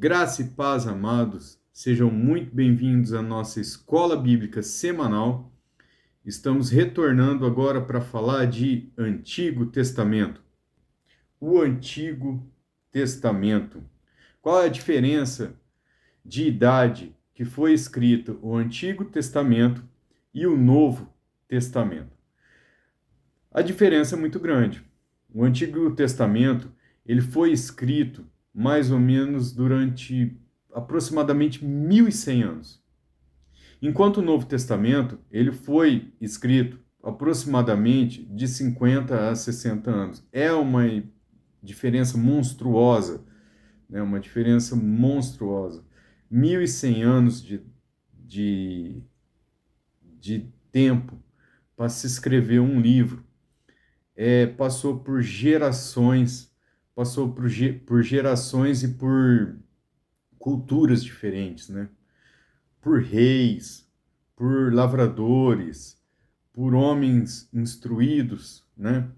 Graça e paz, amados, sejam muito bem-vindos à nossa escola bíblica semanal. Estamos retornando agora para falar de Antigo Testamento. O Antigo Testamento. Qual é a diferença de idade que foi escrito o Antigo Testamento e o Novo Testamento? A diferença é muito grande. O Antigo Testamento, ele foi escrito mais ou menos durante aproximadamente 1.100 anos. Enquanto o Novo Testamento, ele foi escrito aproximadamente de 50 a 60 anos. É uma diferença monstruosa, né? Uma diferença monstruosa. 1.100 anos de, de tempo para se escrever um livro. Passou por gerações, por gerações e por culturas diferentes, né? Por reis, por lavradores, por homens instruídos, né?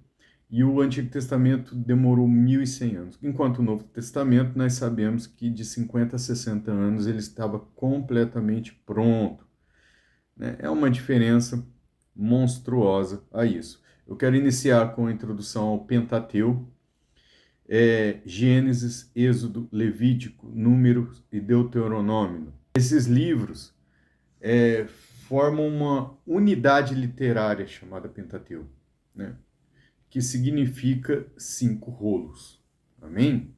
E o Antigo Testamento demorou 1.100 anos. Enquanto o Novo Testamento, nós sabemos que de 50 a 60 anos ele estava completamente pronto, né? É uma diferença monstruosa a isso. Eu quero iniciar com a introdução ao Pentateuco, Gênesis, Êxodo, Levítico, Números e Deuteronômio. Esses livros formam uma unidade literária chamada Pentateuco, né? Que significa 5 rolos. Amém?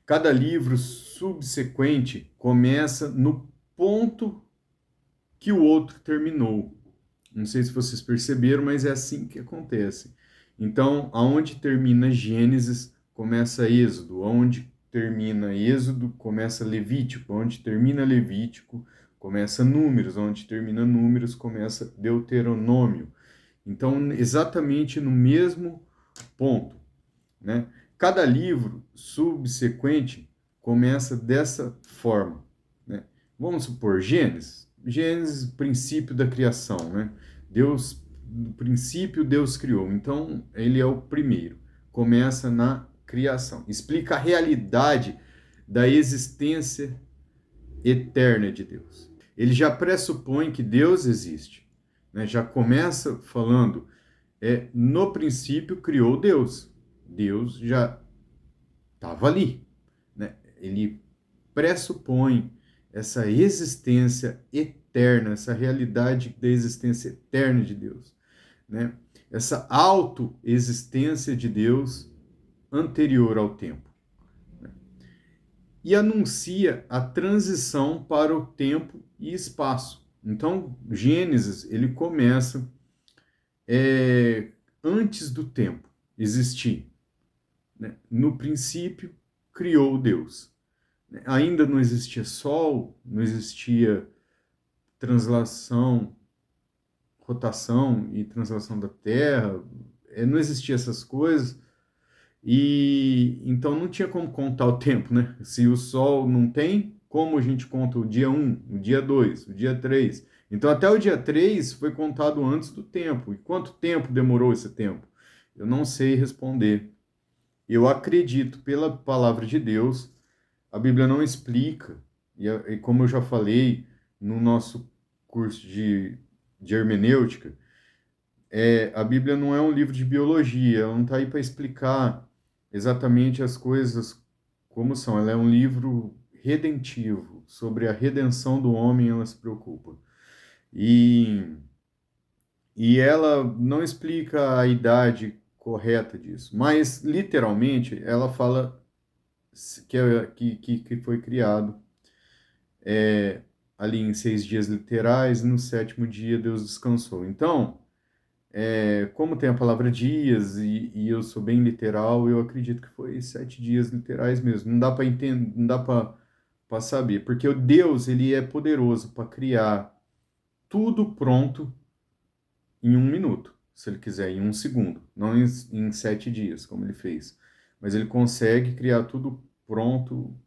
Cada livro subsequente começa no ponto que o outro terminou. Não sei se vocês perceberam, mas é assim que acontece. Então, aonde termina Gênesis, começa Êxodo. Aonde termina Êxodo, começa Levítico. Onde termina Levítico, começa Números. Onde termina Números, começa Deuteronômio. Então, exatamente no mesmo ponto, né? Cada livro subsequente começa dessa forma, né? Vamos supor, Gênesis, princípio da criação, né? Deus, no princípio, Deus criou. Então, ele é o primeiro. Começa na criação. Explica a realidade da existência eterna de Deus. Ele já pressupõe que Deus existe, né? Já começa falando, no princípio criou Deus. Deus já estava ali, né? Ele pressupõe essa existência eterna, essa realidade da existência eterna de Deus, né? Essa autoexistência de Deus anterior ao tempo, né? E anuncia a transição para o tempo e espaço. Então, Gênesis, ele começa antes do tempo existir, né? No princípio, criou Deus. Ainda não existia sol, não existia translação, rotação e translação da Terra, não existia essas coisas, e então não tinha como contar o tempo, né? Se o sol não tem, como a gente conta o dia 1, o dia 2, o dia 3? Então até o dia 3 foi contado antes do tempo. E quanto tempo demorou esse tempo? Eu não sei responder. Eu acredito, pela palavra de Deus, a Bíblia não explica, e como eu já falei no nosso curso de hermenêutica, a Bíblia não é um livro de biologia, ela não está aí para explicar exatamente as coisas como são. Ela é um livro redentivo, sobre a redenção do homem ela se preocupa. E ela não explica a idade correta disso, mas literalmente ela fala que foi criado ali em 6 dias literais, e no sétimo dia Deus descansou. Então, como tem a palavra dias e eu sou bem literal, eu acredito que foi 7 dias literais mesmo. Não dá para entender, não dá para saber, porque o Deus, ele é poderoso para criar tudo pronto em 1 minuto, se ele quiser, em 1 segundo, não em 7 dias, como ele fez. Mas ele consegue criar tudo pronto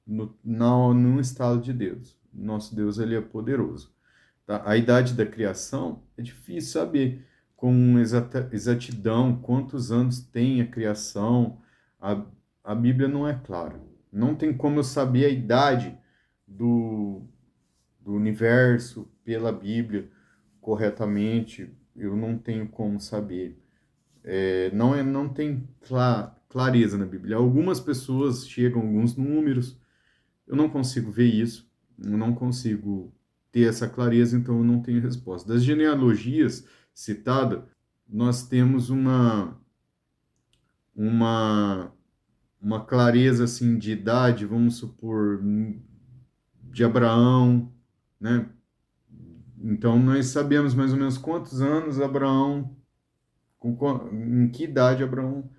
no estado de Deus. Nosso Deus, ele é poderoso. Tá? A idade da criação é difícil saber com exatidão quantos anos tem a criação. A Bíblia não é clara. Não tem como eu saber a idade do, do universo pela Bíblia corretamente. Eu não tenho como saber. Não tem clareza na Bíblia. Algumas pessoas chegam a alguns números, eu não consigo ver isso, eu não consigo ter essa clareza, então eu não tenho resposta. Das genealogias citadas, nós temos uma, uma clareza assim de idade, vamos supor, de Abraão, né? Então nós sabemos mais ou menos quantos anos Abraão, em que idade Abraão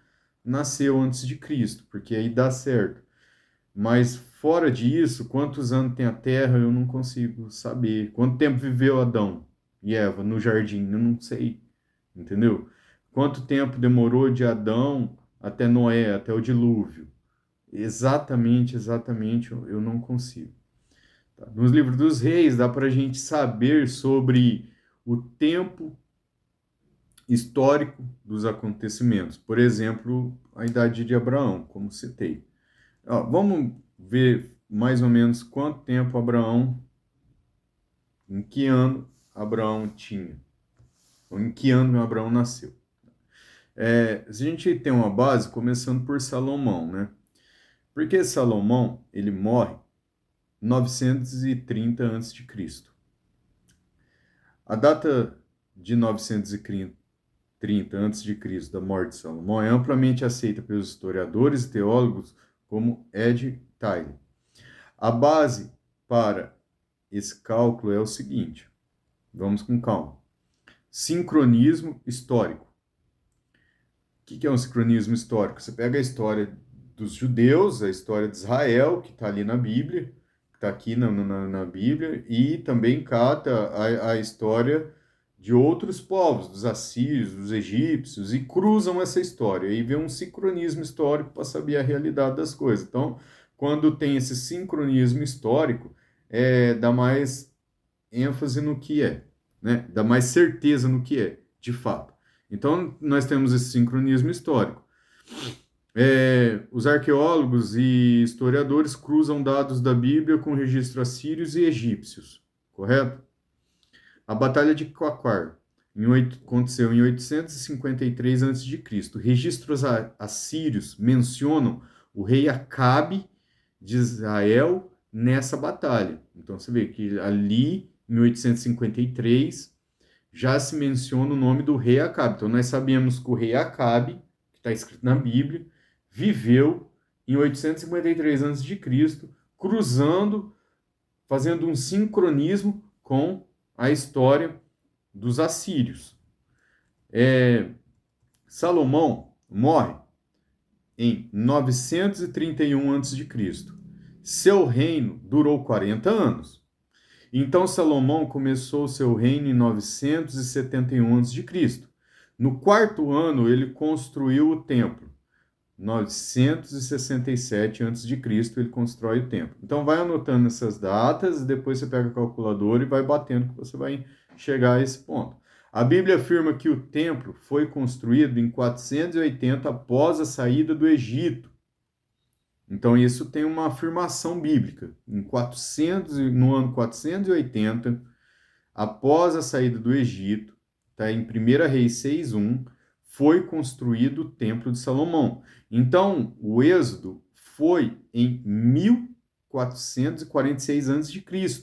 nasceu antes de Cristo, porque aí dá certo. Mas fora disso, quantos anos tem a Terra, eu não consigo saber. Quanto tempo viveu Adão e Eva no jardim, eu não sei, entendeu? Quanto tempo demorou de Adão até Noé, até o dilúvio? Exatamente, eu não consigo. Tá? Nos livros dos reis, dá para a gente saber sobre o tempo histórico dos acontecimentos. Por exemplo, a idade de Abraão, como citei. Ó, vamos ver mais ou menos quanto tempo Abraão, em que ano Abraão tinha, ou em que ano Abraão nasceu. A gente tem uma base começando por Salomão, né? Porque Salomão, ele morre 930 a.C. A data de 930 a.C. da morte de Salomão é amplamente aceita pelos historiadores e teólogos como Ed Tyler. A base para esse cálculo é o seguinte, vamos com calma. Sincronismo histórico. O que é um sincronismo histórico? Você pega a história dos judeus, a história de Israel, que está ali na Bíblia, que está aqui na Bíblia, e também cata a história de outros povos, dos assírios, dos egípcios, e cruzam essa história. E vê um sincronismo histórico para saber a realidade das coisas. Então, quando tem esse sincronismo histórico, dá mais ênfase no que é, né? Dá mais certeza no que é, de fato. Então, nós temos esse sincronismo histórico. Os arqueólogos e historiadores cruzam dados da Bíblia com registros assírios e egípcios, correto? A Batalha de Coquar aconteceu em 853 a.C. Registros assírios mencionam o rei Acabe de Israel nessa batalha. Então você vê que ali, em 853, já se menciona o nome do rei Acabe. Então nós sabemos que o rei Acabe, que está escrito na Bíblia, viveu em 853 a.C., cruzando, fazendo um sincronismo com a história dos assírios. Salomão morre em 931 a.C. Seu reino durou 40 anos. Então Salomão começou seu reino em 971 a.C. No quarto ano, ele construiu o templo. 967 a.C. ele constrói o templo. Então vai anotando essas datas, depois você pega a calculadora e vai batendo que você vai chegar a esse ponto. A Bíblia afirma que o templo foi construído em 480 após a saída do Egito. Então isso tem uma afirmação bíblica. No ano 480, após a saída do Egito, tá? Em 1 Reis 6:1, foi construído o Templo de Salomão. Então, o Êxodo foi em 1446 a.C.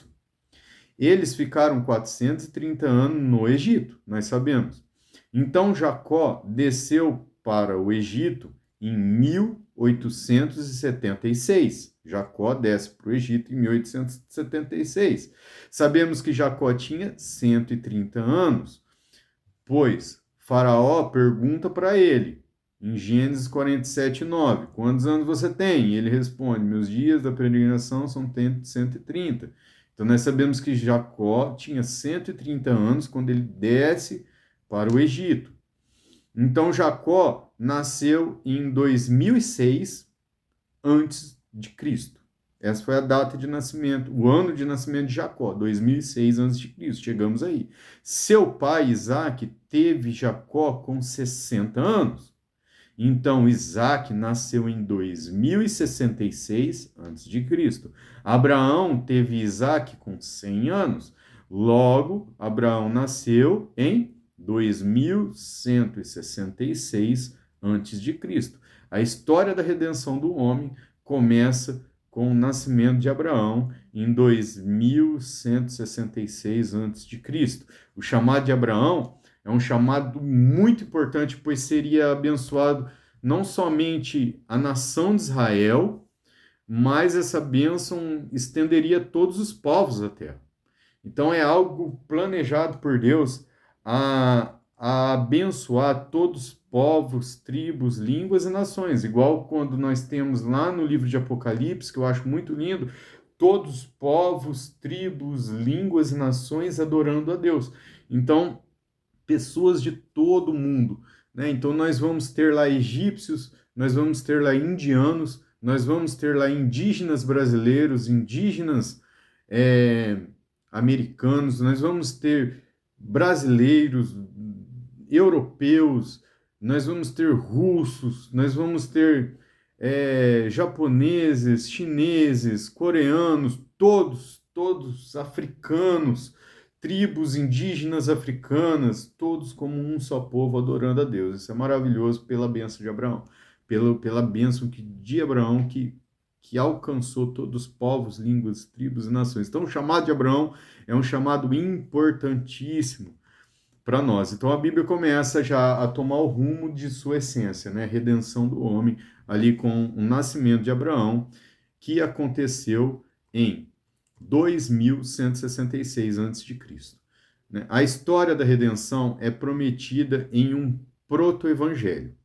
Eles ficaram 430 anos no Egito, nós sabemos. Então, Jacó desceu para o Egito em 1876. Jacó desce para o Egito em 1876. Sabemos que Jacó tinha 130 anos, pois Faraó pergunta para ele, em Gênesis 47:9, quantos anos você tem? E ele responde, meus dias da peregrinação são 130. Então nós sabemos que Jacó tinha 130 anos quando ele desce para o Egito. Então Jacó nasceu em 2006 antes de Cristo. Essa foi a data de nascimento, o ano de nascimento de Jacó, 2006 a.C. Chegamos aí. Seu pai, Isaac, teve Jacó com 60 anos. Então, Isaac nasceu em 2066 a.C. Abraão teve Isaac com 100 anos. Logo, Abraão nasceu em 2166 a.C. A história da redenção do homem começa com o nascimento de Abraão em 2166 a.C. O chamado de Abraão é um chamado muito importante, pois seria abençoado não somente a nação de Israel, mas essa bênção estenderia a todos os povos da terra. Então é algo planejado por Deus a abençoar todos os povos, tribos, línguas e nações. Igual quando nós temos lá no livro de Apocalipse, que eu acho muito lindo, todos os povos, tribos, línguas e nações adorando a Deus. Então, pessoas de todo o mundo, né? Então nós vamos ter lá egípcios, nós vamos ter lá indianos, nós vamos ter lá indígenas brasileiros, indígenas americanos, nós vamos ter brasileiros, europeus, nós vamos ter russos, nós vamos ter japoneses, chineses, coreanos, todos africanos, tribos indígenas africanas, todos como um só povo adorando a Deus. Isso é maravilhoso pela bênção de Abraão, pela bênção de Abraão que alcançou todos os povos, línguas, tribos e nações. Então, o chamado de Abraão é um chamado importantíssimo para nós. Então, a Bíblia começa já a tomar o rumo de sua essência, né? Redenção do homem, ali com o nascimento de Abraão, que aconteceu em 2166 a.C. A história da redenção é prometida em um proto-evangelho.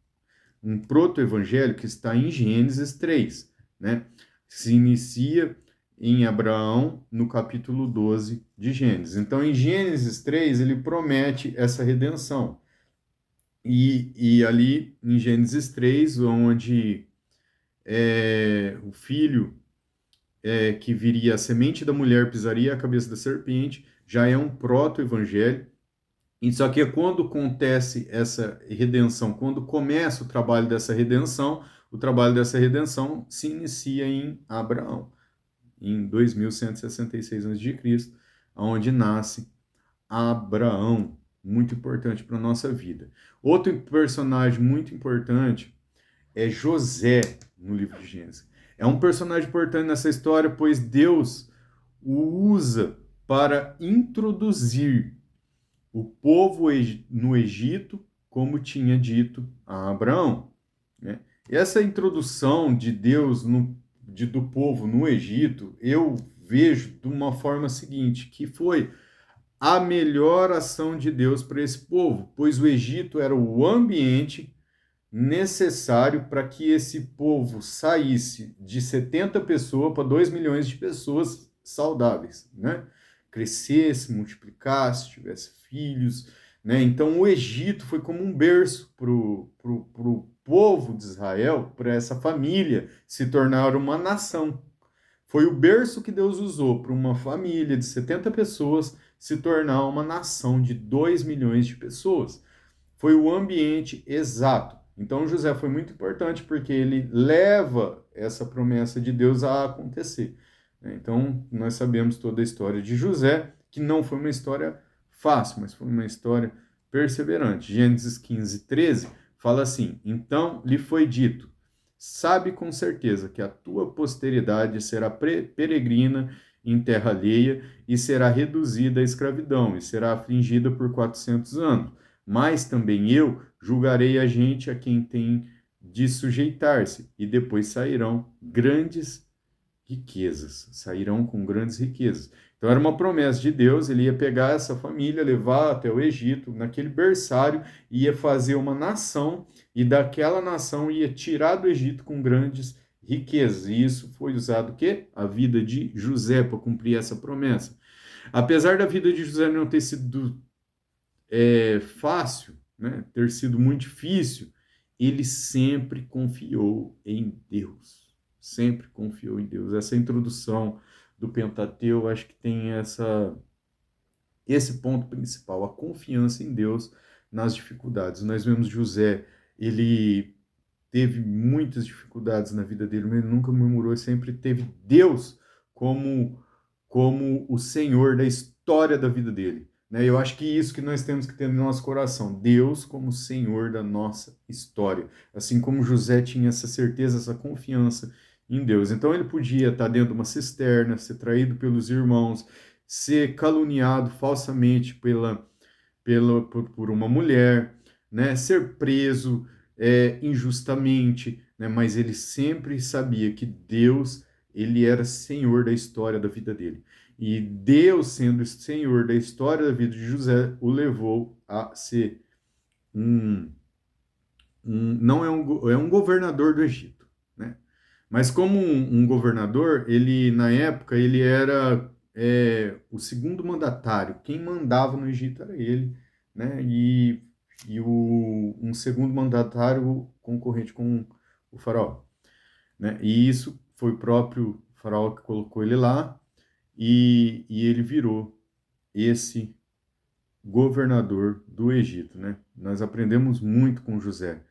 Um proto-evangelho que está em Gênesis 3, né? Se inicia em Abraão, no capítulo 12 de Gênesis. Então, em Gênesis 3, ele promete essa redenção. E ali, em Gênesis 3, onde o filho que viria a semente da mulher pisaria a cabeça da serpente, já é um proto-evangelho. E só que quando acontece essa redenção, quando começa o trabalho dessa redenção, o trabalho dessa redenção se inicia em Abraão, em 2166 a.C., onde nasce Abraão, muito importante para a nossa vida. Outro personagem muito importante é José, no livro de Gênesis. É um personagem importante nessa história, pois Deus o usa para introduzir o povo no Egito, como tinha dito a Abraão, né? Essa introdução de Deus do povo no Egito, eu vejo de uma forma seguinte, que foi a melhor ação de Deus para esse povo, pois o Egito era o ambiente necessário para que esse povo saísse de 70 pessoas para 2 milhões de pessoas saudáveis, né? Crescesse, multiplicasse, tivesse filhos, né? Então o Egito foi como um berço para o povo de Israel, para essa família se tornar uma nação. Foi o berço que Deus usou para uma família de 70 pessoas se tornar uma nação de 2 milhões de pessoas. Foi o ambiente exato. Então José foi muito importante porque ele leva essa promessa de Deus a acontecer. Então nós sabemos toda a história de José, que não foi uma história fácil, mas foi uma história perseverante. Gênesis 15, 13 fala assim: então lhe foi dito, sabe com certeza que a tua posteridade será peregrina em terra alheia e será reduzida à escravidão e será afligida por 400 anos. Mas também eu julgarei a gente a quem tem de sujeitar-se, e depois sairão grandes riquezas, sairão com grandes riquezas. Então era uma promessa de Deus, ele ia pegar essa família, levar até o Egito, naquele berçário, ia fazer uma nação, e daquela nação ia tirar do Egito com grandes riquezas. E isso foi usado o quê? A vida de José para cumprir essa promessa. Apesar da vida de José não ter sido fácil, né, ter sido muito difícil, ele sempre confiou em Deus. Sempre confiou em Deus. Essa introdução do Pentateuco, acho que tem esse ponto principal, a confiança em Deus nas dificuldades. Nós vemos José, ele teve muitas dificuldades na vida dele, mas ele nunca murmurou, sempre teve Deus como o Senhor da história da vida dele. Né? Eu acho que isso que nós temos que ter no nosso coração, Deus como Senhor da nossa história. Assim como José tinha essa certeza, essa confiança em Deus. Então ele podia estar dentro de uma cisterna, ser traído pelos irmãos, ser caluniado falsamente por uma mulher, né? Ser preso injustamente, né? Mas ele sempre sabia que Deus, ele era Senhor da história da vida dele. E Deus, sendo Senhor da história da vida de José, o levou a ser não é um governador do Egito, né? Mas como um governador, ele na época ele era o segundo mandatário. Quem mandava no Egito era ele, né? Um segundo mandatário concorrente com o faraó, né? E isso foi o próprio faraó que colocou ele lá e ele virou esse governador do Egito, né? Nós aprendemos muito com José.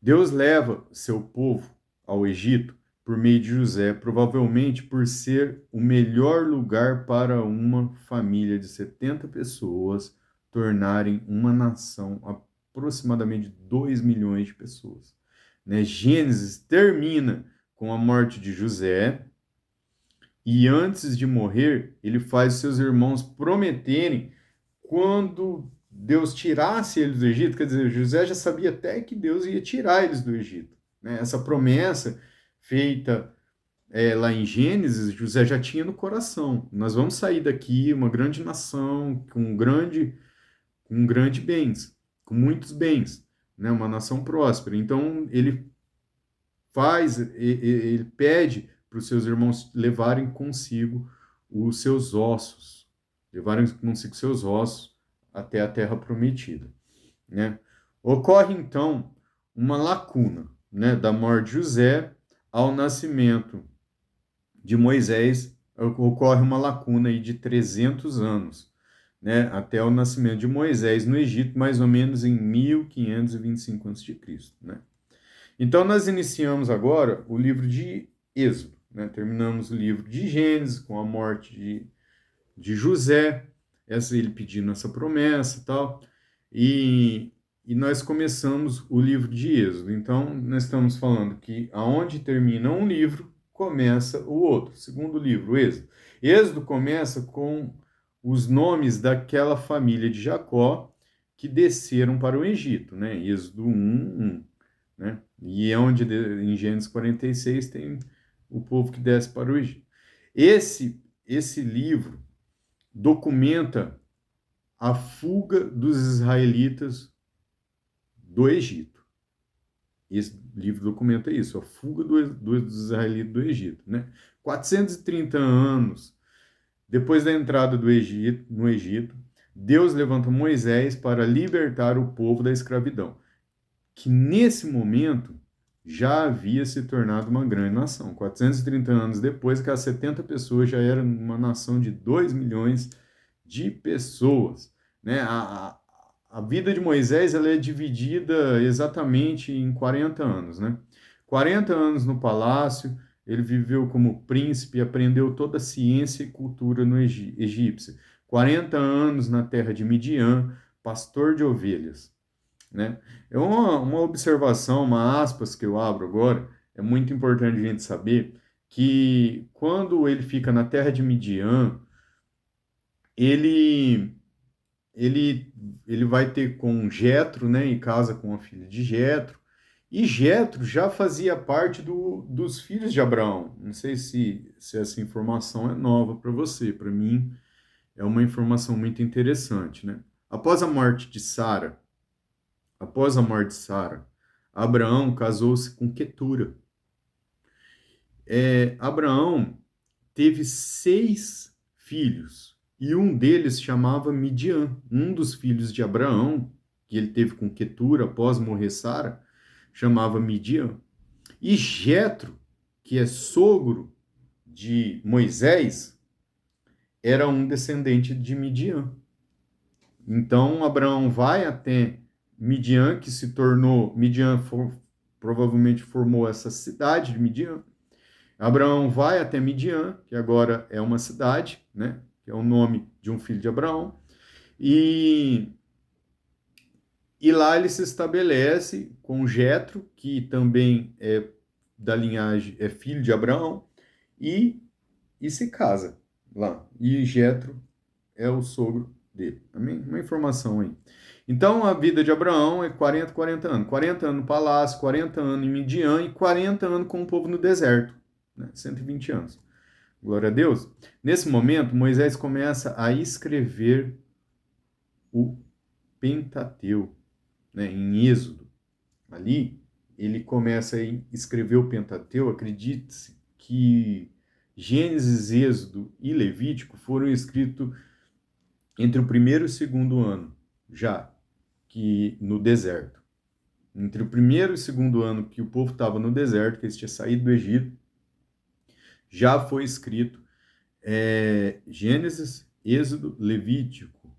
Deus leva seu povo ao Egito por meio de José, provavelmente por ser o melhor lugar para uma família de 70 pessoas tornarem uma nação, aproximadamente 2 milhões de pessoas. Né? Gênesis termina com a morte de José, e antes de morrer, ele faz seus irmãos prometerem quando Deus tirasse eles do Egito, quer dizer, José já sabia até que Deus ia tirar eles do Egito. Né? Essa promessa feita lá em Gênesis, José já tinha no coração. Nós vamos sair daqui uma grande nação, com grande bens, com muitos bens, né? Uma nação próspera. Então, ele pede para os seus irmãos levarem consigo os seus ossos, levarem consigo seus ossos até a terra prometida, né? Ocorre então uma lacuna, né, da morte de José ao nascimento de Moisés, ocorre uma lacuna aí de 300 anos, né, até o nascimento de Moisés no Egito, mais ou menos em 1525 a.C., né? Então nós iniciamos agora o livro de Êxodo, né? Terminamos o livro de Gênesis com a morte de José, ele pedindo essa promessa e tal, e nós começamos o livro de Êxodo. Então, nós estamos falando que aonde termina um livro, começa o outro. Segundo livro, Êxodo. Êxodo começa com os nomes daquela família de Jacó que desceram para o Egito, né? Êxodo 1, né? E é onde, em Gênesis 46, tem o povo que desce para o Egito. Esse livro documenta a fuga dos israelitas do Egito. Esse livro documenta isso, a fuga dos israelitas do Egito, né? 430 anos depois da entrada no Egito, Deus levanta Moisés para libertar o povo da escravidão, que nesse momento já havia se tornado uma grande nação. 430 anos depois, aquelas 70 pessoas já eram uma nação de 2 milhões de pessoas. Né? A vida de Moisés ela é dividida exatamente em 40 anos. Né? 40 anos no palácio, ele viveu como príncipe, aprendeu toda a ciência e cultura no egípcia. 40 anos na terra de Midian, pastor de ovelhas. Né? É uma observação, uma aspas que eu abro agora, é muito importante a gente saber que quando ele fica na terra de Midian, ele ele vai ter com Jetro, né, e casa com a filha de Jetro, e Jetro já fazia parte dos filhos de Abraão. Não sei se essa informação é nova para você, para mim é uma informação muito interessante, né? Após a morte de Sara, Abraão casou-se com Quetura. Abraão teve 6 filhos, e um deles chamava Midian. Um dos filhos de Abraão, que ele teve com Quetura após morrer Sara, chamava Midian. E Jetro, que é sogro de Moisés, era um descendente de Midian. Então Abraão vai até Midian, que se tornou, Midian provavelmente formou essa cidade de Midian. Abraão vai até Midian, que agora é uma cidade, né? Que é o nome de um filho de Abraão, e lá ele se estabelece com Jetro, que também é da linhagem, é filho de Abraão, e se casa lá. E Jetro é o sogro dele. Uma informação aí. Então, a vida de Abraão é 40 anos. 40 anos no palácio, 40 anos em Midian e 40 anos com o povo no deserto. Né? 120 anos. Glória a Deus. Nesse momento, Moisés começa a escrever o Pentateuco, né? Em Êxodo. Ali, ele começa a escrever o Pentateuco. Acredite-se que Gênesis, Êxodo e Levítico foram escritos entre o primeiro e o segundo ano, já que no deserto. Entre o primeiro e o segundo ano que o povo estava no deserto, que eles tinham saído do Egito, já foi escrito Gênesis, Êxodo, Levítico,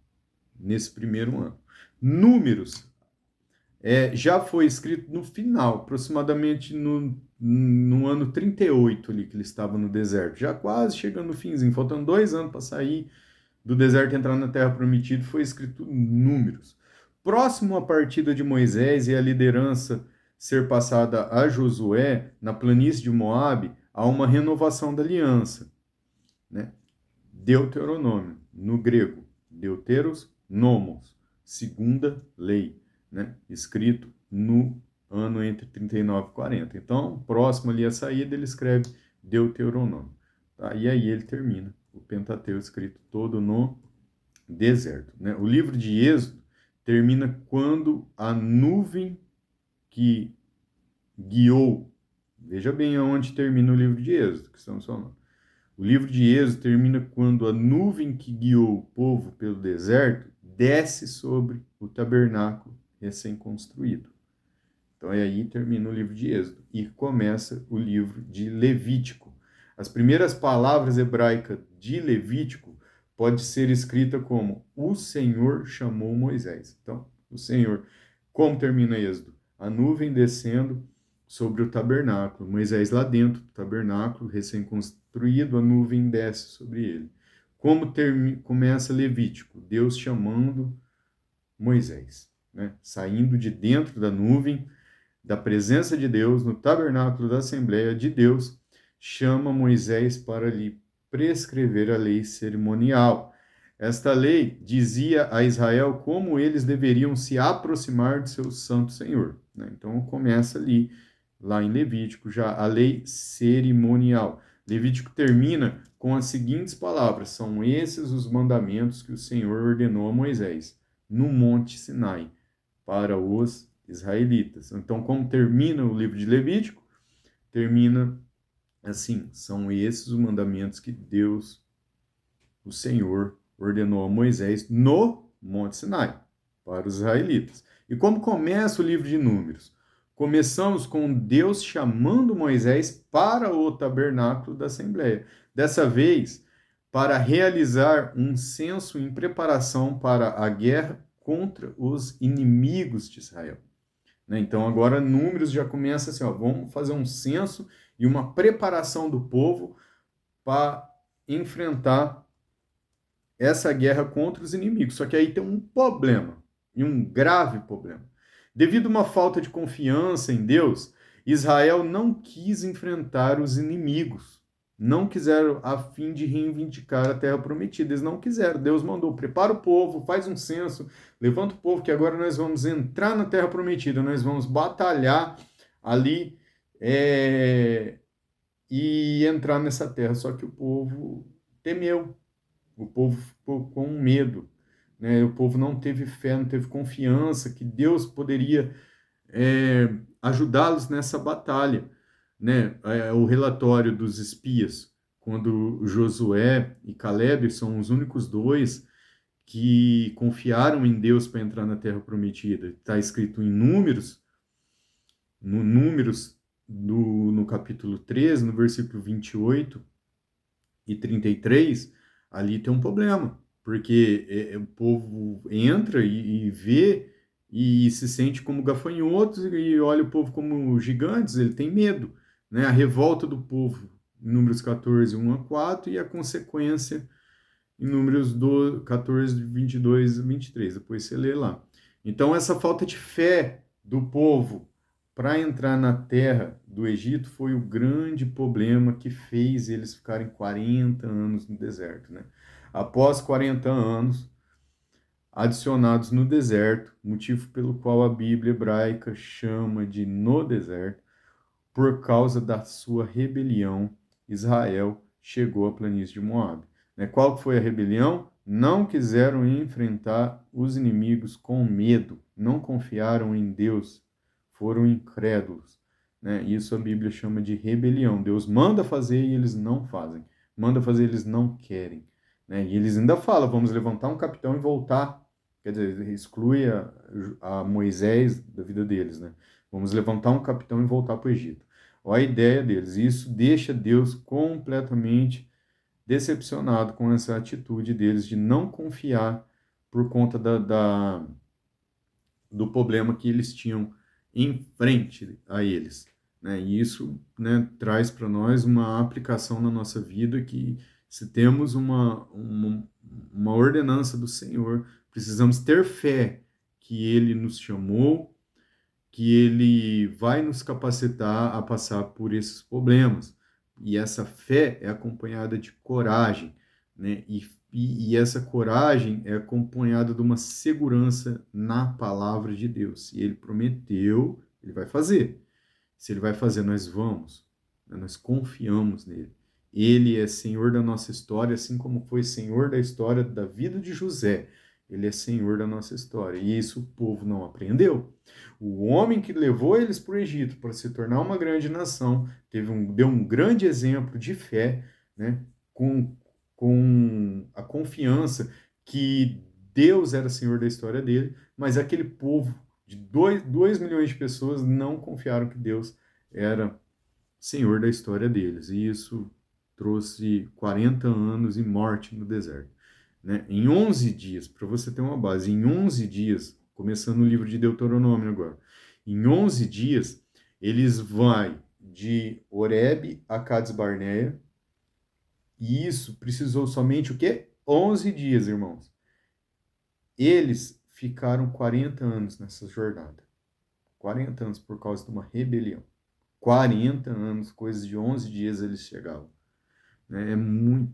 nesse primeiro ano. Números já foi escrito no final, aproximadamente no ano 38 ali que eles estavam no deserto, já quase chegando no finzinho, faltando 2 anos para sair do deserto e entrar na Terra Prometida, foi escrito Números. Próximo à partida de Moisés e a liderança ser passada a Josué na planície de Moabe, há uma renovação da aliança, né? Deuteronômio, no grego, Deuteros Nomos, segunda lei, né? Escrito no ano entre 39 e 40. Então, próximo ali à saída, ele escreve Deuteronômio. Tá? E aí ele termina o Pentateuco escrito todo no deserto. Né? O livro de Êxodo termina quando a nuvem que guiou, veja bem aonde termina o livro de Êxodo, que estamos falando. O livro de Êxodo termina quando a nuvem que guiou o povo pelo deserto desce sobre o tabernáculo recém-construído. Então, aí termina o livro de Êxodo e começa o livro de Levítico. As primeiras palavras hebraicas de Levítico pode ser escrita como o Senhor chamou Moisés. Então, o Senhor, como termina Êxodo? A nuvem descendo sobre o tabernáculo, Moisés lá dentro do tabernáculo, recém-construído, a nuvem desce sobre ele. Como começa Levítico? Deus chamando Moisés, né? Saindo de dentro da nuvem, da presença de Deus, no tabernáculo da Assembleia de Deus, chama Moisés para lhe prescrever a lei cerimonial. Esta lei dizia a Israel como eles deveriam se aproximar de seu santo Senhor. Né? Então começa ali, lá em Levítico, já a lei cerimonial. Levítico termina com as seguintes palavras: são esses os mandamentos que o Senhor ordenou a Moisés no Monte Sinai para os israelitas. Então, como termina o livro de Levítico? Termina assim: são esses os mandamentos que Deus, o Senhor, ordenou a Moisés no Monte Sinai para os israelitas. E como começa o livro de Números? Começamos com Deus chamando Moisés para o tabernáculo da Assembleia. Dessa vez, para realizar um censo em preparação para a guerra contra os inimigos de Israel. Né? Então, agora Números já começa assim, ó, vamos fazer um censo e uma preparação do povo para enfrentar essa guerra contra os inimigos. Só que aí tem um problema, e um grave problema. Devido a uma falta de confiança em Deus, Israel não quis enfrentar os inimigos. Não quiseram a fim de reivindicar a terra prometida. Eles não quiseram. Deus mandou, prepara o povo, faz um censo, levanta o povo que agora nós vamos entrar na terra prometida, nós vamos batalhar ali e entrar nessa terra. Só que o povo temeu. O povo ficou com medo, né? O povo não teve fé, não teve confiança que Deus poderia ajudá-los nessa batalha, né? O relatório dos espias, quando Josué e Caleb são os únicos dois que confiaram em Deus para entrar na Terra Prometida. Está escrito em Números, no capítulo 13, no versículo 28 e 33, ali tem um problema, porque o povo entra e vê e se sente como gafanhotos e olha o povo como gigantes, ele tem medo, né? A revolta do povo, em Números 14, 1 a 4, e a consequência em Números 14, 22 a 23. Depois você lê lá. Então, essa falta de fé do povo para entrar na terra do Egito foi o grande problema que fez eles ficarem 40 anos no deserto, né? Após 40 anos, adicionados no deserto, motivo pelo qual a Bíblia hebraica chama de no deserto, por causa da sua rebelião, Israel chegou à planície de Moabe. Né? Qual foi a rebelião? Não quiseram enfrentar os inimigos com medo, não confiaram em Deus, foram incrédulos. Né? Isso a Bíblia chama de rebelião. Deus manda fazer e eles não fazem. Manda fazer e eles não querem. Né? E eles ainda falam, vamos levantar um capitão e voltar. Quer dizer, exclui a Moisés da vida deles. Né? Vamos levantar um capitão e voltar para o Egito. Olha a ideia deles. E isso deixa Deus completamente decepcionado com essa atitude deles de não confiar por conta do problema que eles tinham em frente a eles. Né? E isso, né, traz para nós uma aplicação na nossa vida que, se temos uma ordenança do Senhor, precisamos ter fé que Ele nos chamou, que Ele vai nos capacitar a passar por esses problemas. E essa fé é acompanhada de coragem, né? E essa coragem é acompanhada de uma segurança na palavra de Deus. Se Ele prometeu, Ele vai fazer. Se Ele vai fazer, nós vamos. Né? Nós confiamos nele. Ele é Senhor da nossa história, assim como foi Senhor da história da vida de José. Ele é Senhor da nossa história. E isso o povo não aprendeu. O homem que levou eles para o Egito para se tornar uma grande nação deu um grande exemplo de fé, né? Com a confiança que Deus era Senhor da história dele, mas aquele povo de 2 milhões de pessoas não confiaram que Deus era Senhor da história deles. E isso trouxe 40 anos e morte no deserto. Né? Em 11 dias, para você ter uma base, em 11 dias, começando o livro de Deuteronômio agora, em 11 dias, eles vão de Horebe a Cades Barneia, e isso precisou somente o quê? 11 dias, irmãos. Eles ficaram 40 anos nessa jornada. 40 anos por causa de uma rebelião. 40 anos, coisas de 11 dias eles chegavam. É muito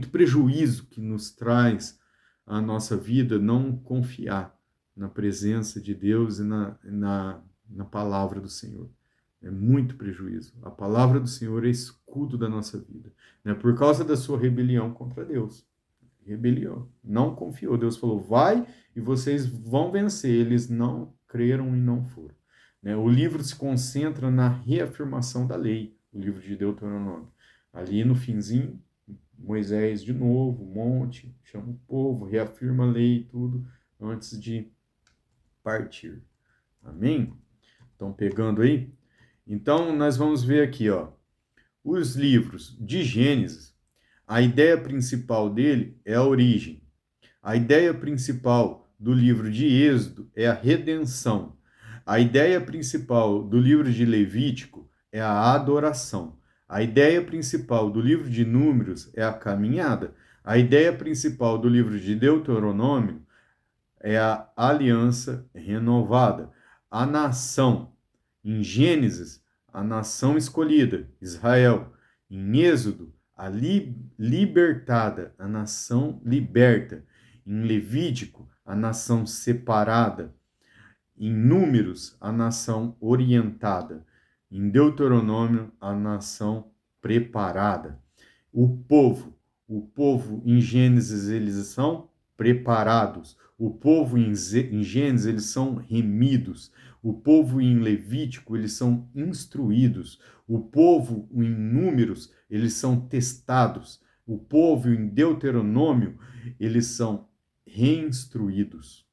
prejuízo que nos traz a nossa vida não confiar na presença de Deus e na palavra do Senhor. É muito prejuízo. A palavra do Senhor é escudo da nossa vida. Né? Por causa da sua rebelião contra Deus. Rebelião. Não confiou. Deus falou, vai e vocês vão vencer. Eles não creram e não foram. Né? O livro se concentra na reafirmação da lei. O livro de Deuteronômio. Ali no finzinho, Moisés de novo, monte, chama o povo, reafirma a lei e tudo, antes de partir. Amém? Estão pegando aí? Então, nós vamos ver aqui, ó, os livros de Gênesis, a ideia principal dele é a origem. A ideia principal do livro de Êxodo é a redenção. A ideia principal do livro de Levítico é a adoração. A ideia principal do livro de Números é a caminhada. A ideia principal do livro de Deuteronômio é a aliança renovada. A nação, em Gênesis, a nação escolhida, Israel. Em Êxodo, a libertada, a nação liberta. Em Levítico, a nação separada. Em Números, a nação orientada. Em Deuteronômio, a nação preparada. O povo em Gênesis, eles são preparados. O povo em Gênesis, eles são remidos. O povo em Levítico, eles são instruídos. O povo em Números, eles são testados. O povo em Deuteronômio, eles são reinstruídos.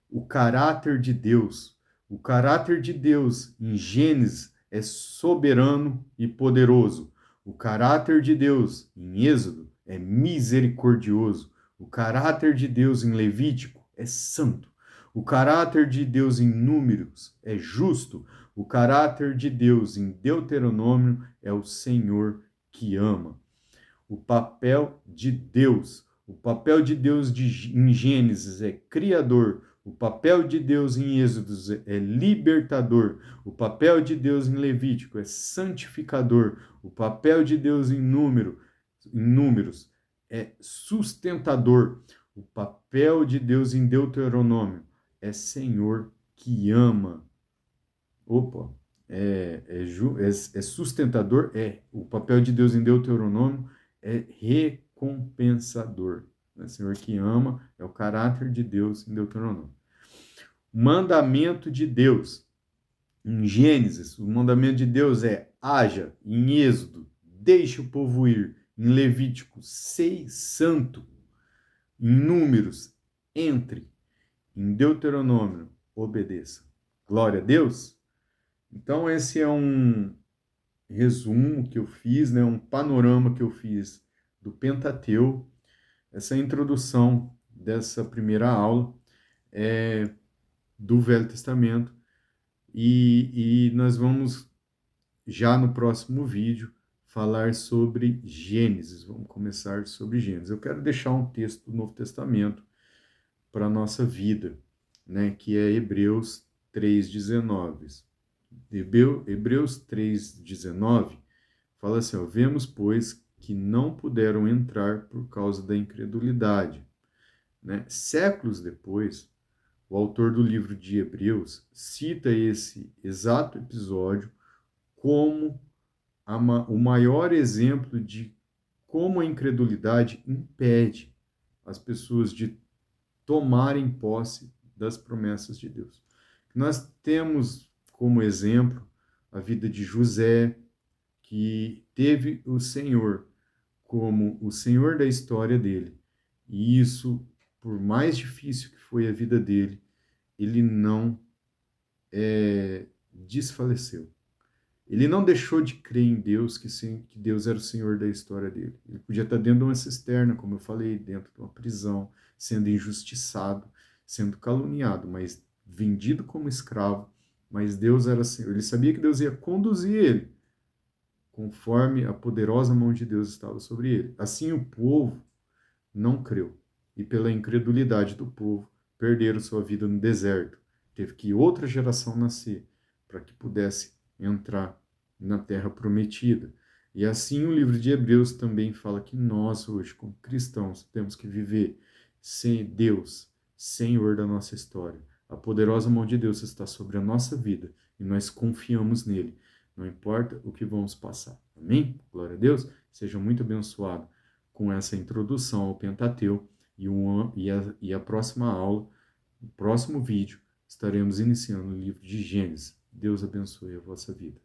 O caráter de Deus. O caráter de Deus em Gênesis é soberano e poderoso. O caráter de Deus em Êxodo é misericordioso. O caráter de Deus em Levítico é santo. O caráter de Deus em Números é justo. O caráter de Deus em Deuteronômio é o Senhor que ama. O papel de Deus em Gênesis é criador. O papel de Deus em Êxodos é libertador. O papel de Deus em Levítico é santificador. O papel de Deus em Números é sustentador. O papel de Deus em Deuteronômio é Senhor que ama. Opa, é sustentador, o papel de Deus em Deuteronômio é recompensador. O Senhor que ama é o caráter de Deus em Deuteronômio. Mandamento de Deus. Em Gênesis, o mandamento de Deus é haja. Em Êxodo, deixe o povo ir. Em Levítico, sei santo. Em Números, entre. Em Deuteronômio, obedeça. Glória a Deus. Então, esse é um resumo que eu fiz, né, um panorama que eu fiz do Pentateuco, essa introdução dessa primeira aula do Velho Testamento, e nós vamos, já no próximo vídeo, falar sobre Gênesis. Vamos começar sobre Gênesis. Eu quero deixar um texto do Novo Testamento para a nossa vida, né, que é Hebreus 3,19. Hebreus 3,19 fala assim, ó, vemos, pois, que não puderam entrar por causa da incredulidade. Né? Séculos depois, o autor do livro de Hebreus cita esse exato episódio como o maior exemplo de como a incredulidade impede as pessoas de tomarem posse das promessas de Deus. Nós temos como exemplo a vida de José, que teve o Senhor como o Senhor da história dele. E isso, por mais difícil que foi a vida dele, ele não desfaleceu. Ele não deixou de crer em Deus, que Deus era o Senhor da história dele. Ele podia estar dentro de uma cisterna, como eu falei, dentro de uma prisão, sendo injustiçado, sendo caluniado, mas vendido como escravo. Mas Deus era Senhor. Ele sabia que Deus ia conduzir ele, conforme a poderosa mão de Deus estava sobre ele. Assim o povo não creu, e pela incredulidade do povo, perderam sua vida no deserto. Teve que outra geração nascer, para que pudesse entrar na terra prometida. E assim o livro de Hebreus também fala que nós hoje, como cristãos, temos que viver sem Deus, Senhor da nossa história. A poderosa mão de Deus está sobre a nossa vida e nós confiamos nele. Não importa o que vamos passar. Amém? Glória a Deus. Seja muito abençoado com essa introdução ao Pentateuco e a próxima aula, no próximo vídeo, estaremos iniciando o livro de Gênesis. Deus abençoe a vossa vida.